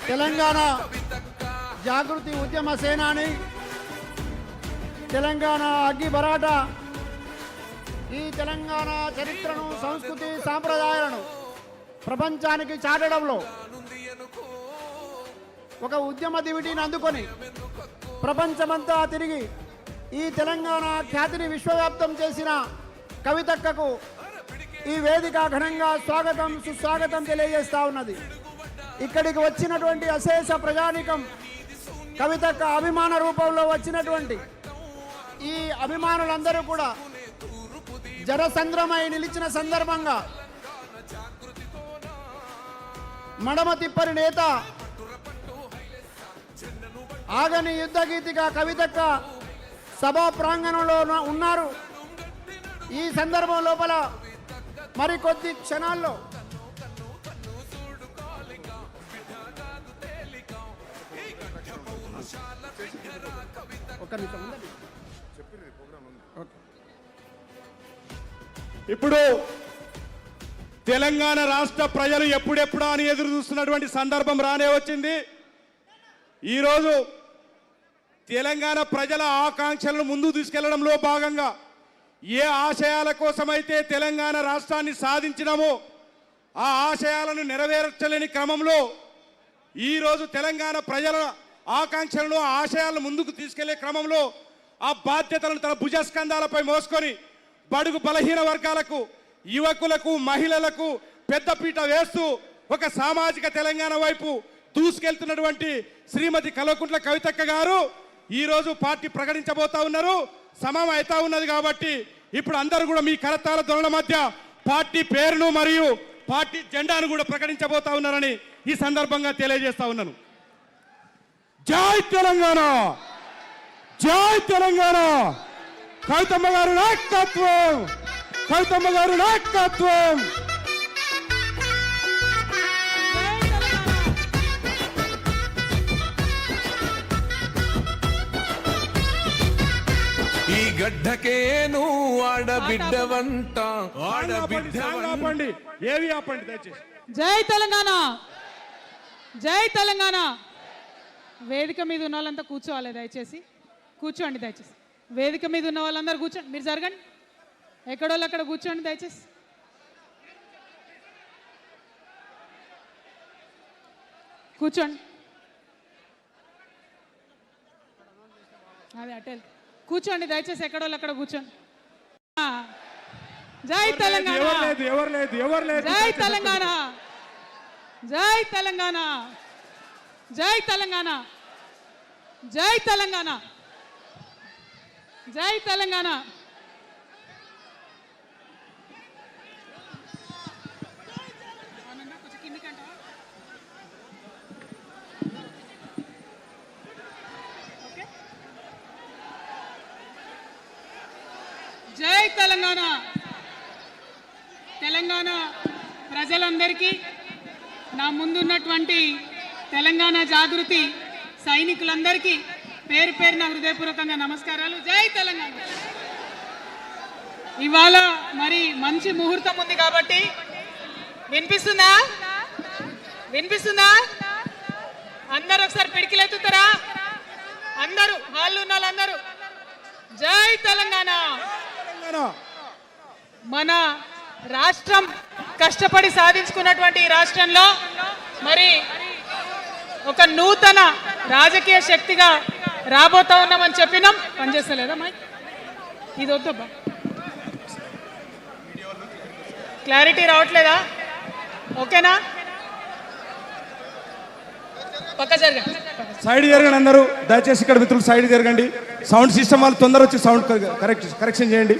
తెలంగాణ జాగృతి ఉద్యమ సేనాని, తెలంగాణ అగ్గి బరాట, ఈ తెలంగాణ చరిత్రను, సంస్కృతి, సాంప్రదాయాలను ప్రపంచానికి చాటడంలో ఒక ఉద్యమ దివిటీని అందుకొని ప్రపంచమంతా తిరిగి ఈ తెలంగాణ ఖ్యాతిని విశ్వవ్యాప్తం చేసిన కవితక్కకు ఈ వేదిక ఘనంగా స్వాగతం, సుస్వాగతం తెలియజేస్తా ఉన్నది. ఇక్కడికి వచ్చినటువంటి అశేష ప్రజానీకం, కవితక్క అభిమాన రూపంలో వచ్చినటువంటి ఈ అభిమానులందరూ కూడా జనసంద్రమై నిలిచిన సందర్భంగా మడమ తిప్పని నేత, ఆగని యుద్ధగీతిగా కవితక్క సభా ప్రాంగణంలో ఉన్నారు. ఈ సందర్భం లోపల మరికొద్ది క్షణాల్లో ఇప్పుడు తెలంగాణ రాష్ట్ర ప్రజలు ఎప్పుడెప్పుడా అని ఎదురు చూస్తున్నటువంటి సందర్భం రానే వచ్చింది. ఈరోజు తెలంగాణ ప్రజల ఆకాంక్షలను ముందుకు తీసుకెళ్లడంలో భాగంగా ఏ ఆశయాల కోసమైతే తెలంగాణ రాష్ట్రాన్ని సాధించినామో ఆ ఆశయాలను నెరవేర్చలేని క్రమంలో ఈరోజు తెలంగాణ ప్రజల ఆకాంక్షలను, ఆశయాలను ముందుకు తీసుకెళ్లే క్రమంలో ఆ బాధ్యతలను తన భుజస్కంధాలపై మోసుకొని బడుగు బలహీన వర్గాలకు, యువకులకు, మహిళలకు పెద్దపీట వేస్తూ ఒక సామాజిక తెలంగాణ వైపు దూసుకెళ్తున్నటువంటి శ్రీమతి కల్వకుంట్ల కవితక్క గారు ఈరోజు పార్టీ ప్రకటించబోతా ఉన్నారు. సమయం అవుతా ఉన్నది కాబట్టి ఇప్పుడు అందరూ కూడా మీ కరతాళ ధ్వనుల మధ్య పార్టీ పేరును మరియు పార్టీ జెండాను కూడా ప్రకటించబోతా ఉన్నారని ఈ సందర్భంగా తెలియజేస్తా ఉన్నాను. జై తెలంగాణ, జై తెలంగాణ, కవితమ్మ గారు నాయకత్వం, కవితమ్మ గారు నాయకత్వం. ఈ గడ్డకే నువ్వు ఆడబిడ్డవంట, ఆపండి, ఏవి ఆపండి దయచేసి. జై తెలంగాణ, జై తెలంగాణ. వేదిక మీద ఉన్న వాళ్ళంతా కూర్చోవాలి, దయచేసి కూర్చోండి. దయచేసి వేదిక మీద ఉన్న వాళ్ళందరూ కూర్చోండి. మీరు జరగండి, ఎక్కడోళ్ళు అక్కడ కూర్చోండి దయచేసి. కూర్చోండి, అదే అటెల్ కూర్చోండి దయచేసి, ఎక్కడోళ్ళు అక్కడ కూర్చోండి. జై తెలంగాణ, జై తెలంగాణ, జై తెలంగాణ, జై తెలంగాణ, జై తెలంగాణ, జై తెలంగాణ. జై తెలంగాణ. తెలంగాణ ప్రజలందరికీ, నా ముందున్నటువంటి తెలంగాణ జాగృతి సైనికులందరికీ పేరు పేరున హృదయపూర్వకంగా నమస్కారాలు. జై తెలంగాణ. ఇవాళ మరి మంచి ముహూర్తం ఉంది కాబట్టి వినిపిస్తుందా? వినిపిస్తుందా? అందరూ ఒకసారి పిడికిలెత్తుతారా? అందరూ హాల్లో ఉన్న వాళ్ళందరూ జై తెలంగాణ. మన రాష్ట్రం కష్టపడి సాధించుకున్నటువంటి ఈ రాష్ట్రంలో మరి ఒక నూతన రాజకీయ శక్తిగా రాబోతా ఉన్నామని చెప్పినాం. పనిచేస్తలేదా మైక్? ఇది వద్దబ్బా, క్లారిటీ రావట్లేదా? ఓకేనా? పక్క జరగండి, సైడ్ జరగండి అందరూ దయచేసి. ఇక్కడ మిత్రులు సైడ్ జరగండి. సౌండ్ సిస్టమ్ వాళ్ళు తొందర వచ్చి సౌండ్ కరెక్షన్ చేయండి.